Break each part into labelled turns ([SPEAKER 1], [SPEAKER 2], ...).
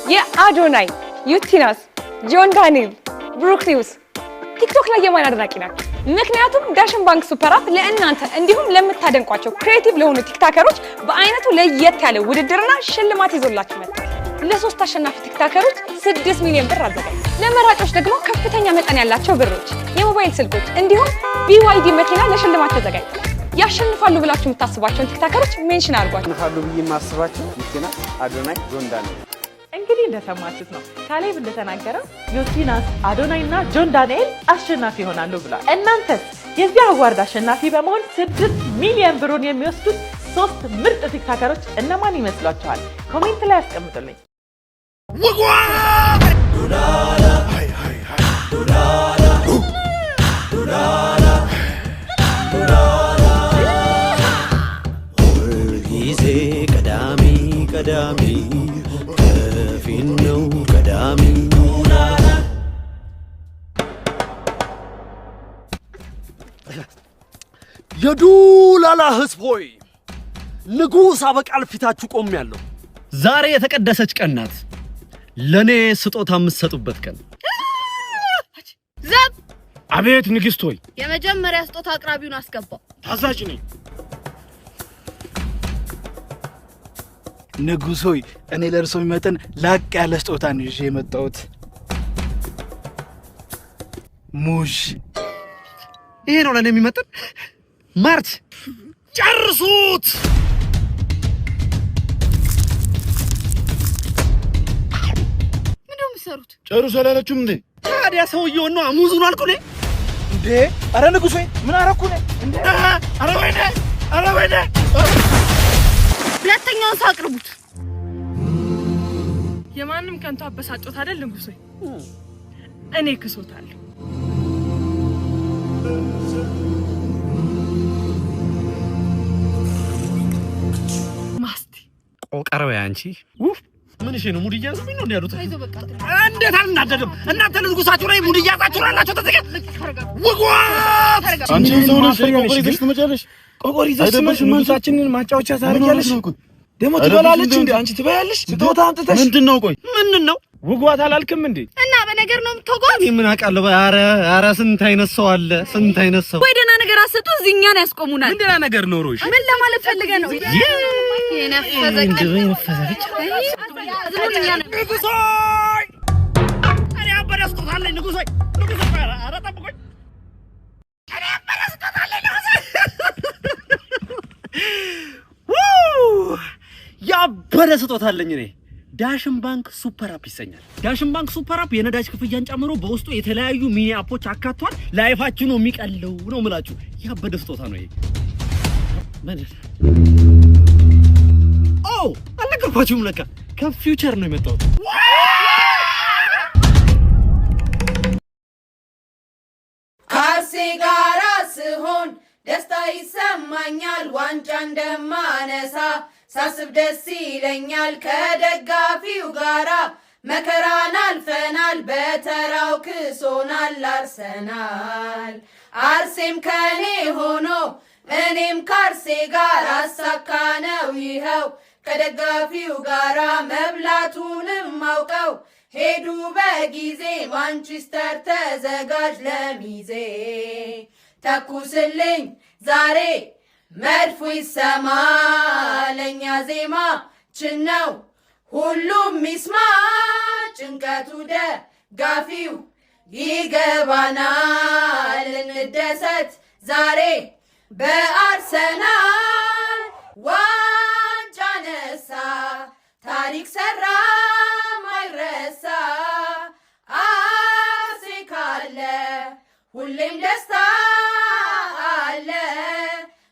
[SPEAKER 1] የአዶናይ ዩቲናስ ጆን ዳንኤል ብሩክ ኒውስ ቲክቶክ ላይ የማን አድናቂ ናችሁ? ምክንያቱም ዳሽን ባንክ ሱፐር አፕ ለእናንተ እንዲሁም ለምታደንቋቸው ክሬቲቭ ለሆኑ ቲክታከሮች በአይነቱ ለየት ያለ ውድድርና ሽልማት ይዞላችሁ መጥቷል። ለሶስት አሸናፊ ቲክታከሮች 6 ሚሊዮን ብር አዘጋጅ። ለመራጮች ደግሞ ከፍተኛ መጠን ያላቸው ብሮች፣ የሞባይል ስልኮች እንዲሁም BYD መኪና ለሽልማት ተዘጋጅቷል። ያሸንፋሉ ብላችሁ የምታስባቸውን ቲክታከሮች ሜንሽን አድርጓቸው።
[SPEAKER 2] ያሸንፋሉ ብዬ የማስባቸው ዩቲናስ፣ አዶናይ፣ ጆን ዳንኤል።
[SPEAKER 3] እንግዲህ እንደሰማችሁት ነው ካሌብ እንደተናገረው ዩቲናስ፣ አዶናይ እና ጆን ዳንኤል አሸናፊ ይሆናሉ ብሏል። እናንተስ የዚህ አዋርድ አሸናፊ በመሆን 6 ሚሊዮን ብሩን የሚወስዱት 3 ምርጥ ቲክታከሮች እነማን ይመስሏችኋል? ኮሜንት ላይ አስቀምጡልኝ።
[SPEAKER 4] ሁልጊዜ ቀዳሚ ቀዳሚ ከፊት ነው ቀዳሚ።
[SPEAKER 5] የዱላላ ህዝብ ሆይ ንጉስ አበቃል ፊታችሁ ቆሜያለሁ።
[SPEAKER 6] ዛሬ የተቀደሰች ቀን ናት። ለኔ ስጦታ የምትሰጡበት ቀን።
[SPEAKER 7] ዘብ
[SPEAKER 6] አቤት ንግስት ሆይ።
[SPEAKER 7] የመጀመሪያ ስጦታ አቅራቢውን አስገባው።
[SPEAKER 6] ታዛዥ ነኝ።
[SPEAKER 8] ንጉስ ሆይ እኔ ለርሶ የሚመጥን ላቅ ያለ ስጦታ ነው ይዤ የመጣሁት። ሙሽ
[SPEAKER 6] ይሄ ነው ለኔ የሚመጥን። ማርት ጨርሱት።
[SPEAKER 7] ምንድነው የምትሰሩት?
[SPEAKER 6] ጨርሱ አላለችም እንዴ? ታዲያ ሰውየው ነው አሙዙን አልኩኔ
[SPEAKER 8] እንዴ? አረ ንጉስ ሆይ ምን አረኩኔ እንዴ?
[SPEAKER 6] አረ ወይኔ
[SPEAKER 7] ሁለተኛውን ሳቅርቡት።
[SPEAKER 3] የማንም ከንቱ አበሳጮት አይደል ንጉስ ሆይ? እኔ ክሶታለሁ። ማስቲ
[SPEAKER 6] ቆቀረው ያንቺ ምን እሺ ነው ሙድ እያዙብኝ ነው ያሉት?
[SPEAKER 7] አይዞህ በቃ
[SPEAKER 6] እንዴት አልናደድም? እናንተ ንጉሳችሁ ላይ ሙድ እያዛችሁ አላችሁ። ተዘጋ ወጓ አንቺ ሰው ነሽ ቆቆሪዘሽ ትመጫለሽ። ቆቆሪዘሽ ንጉሳችንን ማጫወቻ ታርጊያለሽ። ደሞ ትበላለች እንዴ? አንቺ ትበያለሽ? ስጦታ አምጥተሽ ምንድነው? ቆይ ምንድነው? ውጓት አላልክም እንዴ?
[SPEAKER 7] እና በነገር ነው የምትወጓት?
[SPEAKER 6] ምን አውቃለሁ። ኧረ ስንት አይነት ሰው አለ፣ ስንት አይነት ሰው።
[SPEAKER 7] ወይ ደህና ነገር አሰጡ እዚህኛን ያስቆሙናል።
[SPEAKER 6] ምን ደህና ነገር ኖሮሽ?
[SPEAKER 7] ምን ለማለት ፈልገህ ነው? የነፈዘቀ
[SPEAKER 6] የነፈዘች
[SPEAKER 7] ዝሙኛ ነው።
[SPEAKER 6] ንጉስ ሆይ እኔ አበደ ስጦታ አለኝ። ንጉስ ሆይ ኧረ ጠብቆኝ። እኔ አበደ ስጦታ አለኝ ንጉስ ሆይ። ያበደ ስጦታ አለኝ እኔ። ዳሽን ባንክ ሱፐር አፕ ይሰኛል። ዳሽን ባንክ ሱፐር አፕ የነዳጅ ክፍያን ጨምሮ በውስጡ የተለያዩ ሚኒ አፖች አካቷል። ላይፋችሁ ነው የሚቀለው ነው የምላችሁ። ያበደ ስጦታ ነው ይሄ። አልነገርኳችሁም ለካ ከፊውቸር ነው የመጣሁት።
[SPEAKER 9] ካርሴ ጋራ ስሆን ደስታ ይሰማኛል። ዋንጫ እንደማነሳ ሳስብ ደስ ይለኛል። ከደጋፊው ጋራ መከራን አልፈናል። በተራው ክሶናል አርሰናል። አርሴም ከኔ ሆኖ እኔም ካርሴ ጋር አሳካነው ይኸው። ከደጋፊው ጋራ መብላቱንም አውቀው ሄዱ በጊዜ። ማንቸስተር ተዘጋጅ ለሚዜ። ተኩስልኝ ዛሬ መድፉ ይሰማ። ለኛ ዜማ ችነው ሁሉም ይስማ። ጭንቀቱ ደጋፊው ይገባናል። እንደሰት ዛሬ በአርሰናል። ዋንጫ ነሳ ታሪክ ሰራ ማይረሳ። አርሴ ካለ ሁሌም ደስታ አለ።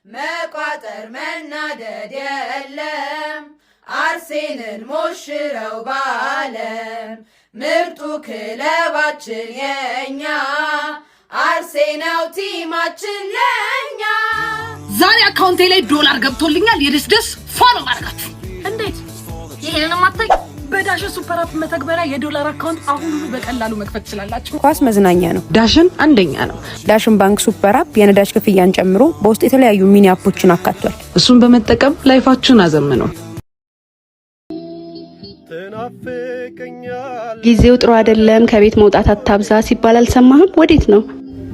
[SPEAKER 9] መቋጠር መናደድ የለም። አርሴንን ሞሽረው ባለም ምርጡ ክለባችን የኛ። አርሴናው ቲማችን ለኛ።
[SPEAKER 7] ዛሬ አካውንቴ ላይ $1 ገብቶልኛል። የደስደስ ፎሎ ማድረጋችሁ እንዴት? ይሄንን ማታይ በዳሽን ሱፐር አፕ መተግበሪያ $1 አካውንት አሁን ሁሉ በቀላሉ መክፈት ትችላላችሁ።
[SPEAKER 1] ኳስ መዝናኛ ነው።
[SPEAKER 3] ዳሽን አንደኛ ነው።
[SPEAKER 1] ዳሽን ባንክ ሱፐር አፕ የነዳጅ ክፍያን ጨምሮ በውስጡ የተለያዩ ሚኒ አፖችን አካቷል።
[SPEAKER 3] እሱን በመጠቀም ላይፋችሁን አዘምኑ።
[SPEAKER 5] ተናፈ
[SPEAKER 10] ጊዜው ጥሩ አይደለም ከቤት መውጣት አታብዛ ሲባል አልሰማህም? ወዴት ነው?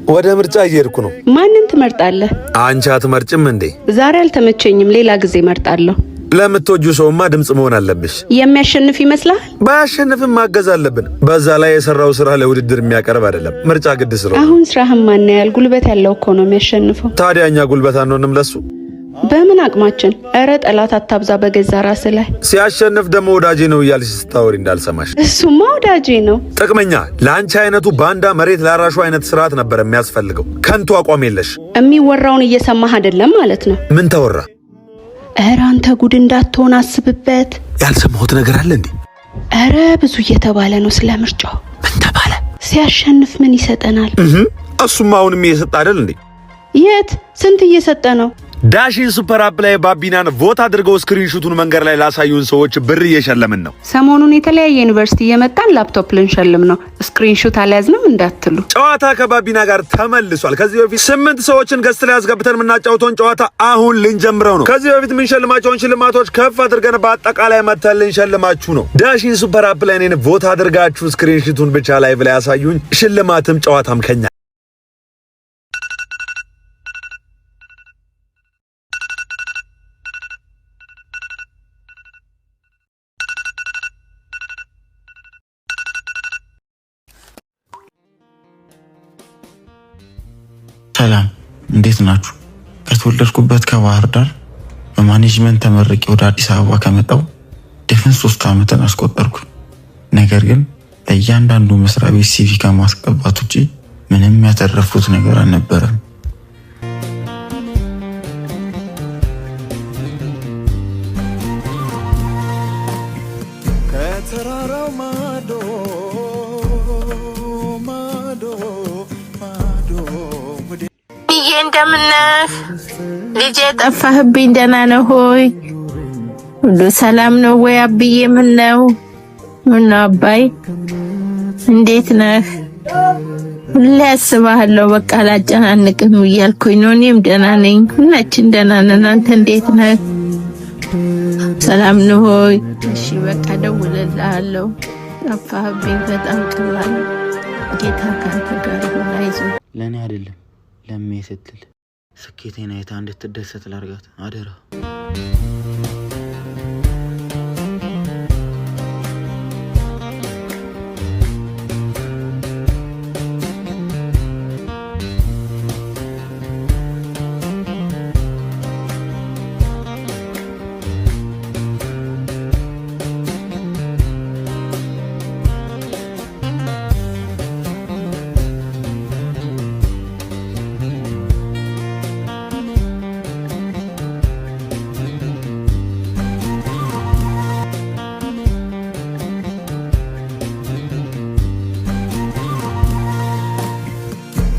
[SPEAKER 11] ወደ ምርጫ እየሄድኩ ነው።
[SPEAKER 10] ማንን ትመርጣለህ?
[SPEAKER 11] አንቺ አትመርጭም እንዴ?
[SPEAKER 10] ዛሬ አልተመቸኝም፣ ሌላ ጊዜ መርጣለሁ።
[SPEAKER 11] ለምትወጁ ሰውማ ድምጽ መሆን አለብሽ።
[SPEAKER 10] የሚያሸንፍ ይመስላል?
[SPEAKER 11] ባያሸንፍም ማገዝ አለብን። በዛ ላይ የሰራው ስራ ለውድድር የሚያቀርብ አይደለም። ምርጫ ግድ ስለሆነ
[SPEAKER 10] አሁን ስራህም ማን ያያል? ጉልበት ያለው እኮ ነው የሚያሸንፈው።
[SPEAKER 11] ታዲያ እኛ ጉልበት አንሆንም ለሱ?
[SPEAKER 10] በምን አቅማችን? እረ ጠላት አታብዛ በገዛ ራስ ላይ።
[SPEAKER 11] ሲያሸንፍ ደግሞ ወዳጄ ነው እያልሽ ስታወሪ እንዳልሰማሽ።
[SPEAKER 10] እሱማ ወዳጄ ነው።
[SPEAKER 11] ጥቅመኛ፣ ለአንቺ አይነቱ ባንዳ መሬት ላራሹ አይነት ስርዓት ነበር የሚያስፈልገው። ከንቱ አቋም የለሽ።
[SPEAKER 10] የሚወራውን እየሰማህ አይደለም ማለት ነው።
[SPEAKER 11] ምን ተወራ?
[SPEAKER 10] እረ አንተ ጉድ እንዳትሆን አስብበት።
[SPEAKER 11] ያልሰማሁት ነገር አለ እንዴ?
[SPEAKER 10] እረ ብዙ እየተባለ ነው ስለ ምርጫው።
[SPEAKER 11] ምን ተባለ?
[SPEAKER 10] ሲያሸንፍ ምን ይሰጠናል?
[SPEAKER 11] እሱማ አሁንም እየሰጠ አይደል እንዴ?
[SPEAKER 10] የት? ስንት እየሰጠ ነው?
[SPEAKER 11] ዳሽን ሱፐር አፕ ላይ ባቢናን ቮት አድርገው ስክሪንሹቱን መንገድ ላይ ላሳዩን ሰዎች ብር እየሸለምን ነው።
[SPEAKER 10] ሰሞኑን የተለያየ ዩኒቨርሲቲ እየመጣን ላፕቶፕ ልንሸልም ነው። ስክሪንሹት አልያዝንም እንዳትሉ።
[SPEAKER 11] ጨዋታ ከባቢና ጋር ተመልሷል። ከዚህ በፊት 8 ሰዎችን ገስት ላይ ያስገብተን የምናጫውተውን ጨዋታ አሁን ልንጀምረው ነው። ከዚህ በፊት የምንሸልማቸውን ሽልማቶች ከፍ አድርገን በአጠቃላይ መተን ልንሸልማችሁ ነው። ዳሽን ሱፐር አፕ ላይ እኔን ቮት አድርጋችሁ ስክሪንሹቱን ብቻ ላይቭ ላይ ያሳዩኝ። ሽልማትም ጨዋታም ከኛ።
[SPEAKER 12] ሰላም እንዴት ናችሁ? ከተወለድኩበት ከባህር ዳር በማኔጅመንት ተመርቄ ወደ አዲስ አበባ ከመጣሁ ድፍን 3 ዓመትን አስቆጠርኩ። ነገር ግን ለእያንዳንዱ መስሪያ ቤት ሲቪ ከማስገባት ውጪ ምንም ያተረፉት ነገር አልነበረም።
[SPEAKER 4] ከተራራው ማዶ
[SPEAKER 13] እንደምነህ ልጄ? ጠፋህብኝ። ደህና ነህ ሆይ? ሁሉ ሰላም ነው ወይ አብዬ? ምን ነው አባይ እንዴት ነህ? ሁሌ አስብሃለሁ። በቃ አላጨናንቅህም እያልኩኝ ነው። እኔም ደህና ነኝ። ሁላችን ደህና ነን። አንተ እንዴት ነህ? ሰላም ነው ሆይ? እሺ በቃ ደውልልሃለሁ። ጠፋህብኝ በጣም ቅርባል። ጌታ ካንተ ጋር ይሁን። አይዞህ።
[SPEAKER 12] ለኔ አይደለም ለሜ ስትል ስኬቴን አይታ እንድትደሰት ላርጋት አደራ።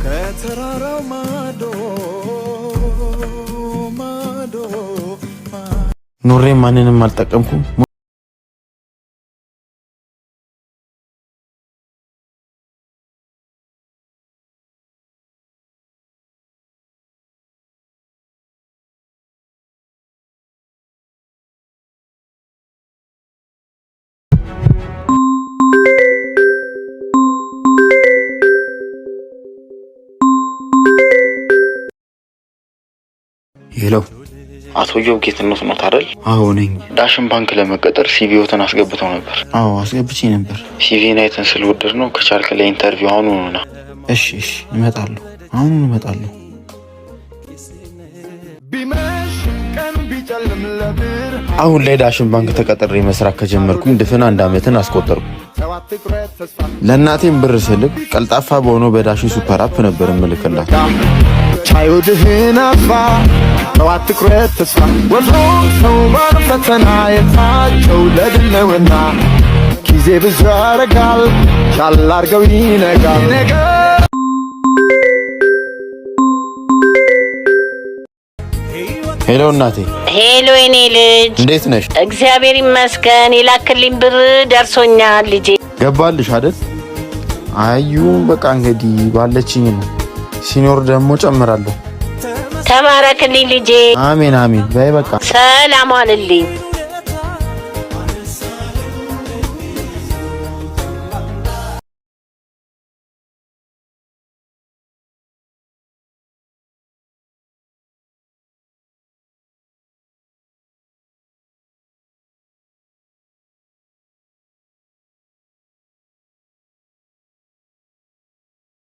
[SPEAKER 4] ከተራራው ማዶ
[SPEAKER 12] ኑሬ ማንንም አልጠቀምኩም።
[SPEAKER 14] ሄሎ አቶ ዮብ ጌትነት ነው አይደል?
[SPEAKER 12] አዎ ነኝ።
[SPEAKER 14] ዳሽን ባንክ ለመቀጠር ሲቪዎትን አስገብተው ነበር።
[SPEAKER 12] አዎ አስገብቼ ነበር።
[SPEAKER 14] ሲቪን አይተን ስለወደድ ነው ከቻልክ ለኢንተርቪው አሁን ሆነና።
[SPEAKER 12] እሺ እመጣለሁ። አሁን እመጣለሁ። አሁን ላይ ዳሽን ባንክ ተቀጥሬ መስራት ከጀመርኩኝ ድፍን 1 ዓመትን አስቆጠርኩ። ለእናቴም ብር ስልክ ቀልጣፋ በሆነው በዳሽን ሱፐር አፕ ነበር እምልክላት።
[SPEAKER 4] ቻይውድህን አጥፋ ተዋት ትኩረት ተስፋ ወትሮ ሰው ባልፈተና የታቸው ለድል ነውና ጊዜ ብዙ ያረጋል ቻል አርገው ይነጋል።
[SPEAKER 12] ሄሎ እናቴ።
[SPEAKER 13] ሄሎ የኔ ልጅ
[SPEAKER 12] እንዴት ነሽ?
[SPEAKER 13] እግዚአብሔር ይመስገን። የላክልኝ ብር ደርሶኛል ልጄ።
[SPEAKER 12] ገባልሽ አይደል? አዩ በቃ እንግዲህ ባለችኝ ነው። ሲኖር ደግሞ ጨምራለሁ።
[SPEAKER 13] ተባረክልኝ ልጄ።
[SPEAKER 12] አሜን አሜን። በይ በቃ
[SPEAKER 13] ሰላም ዋልልኝ።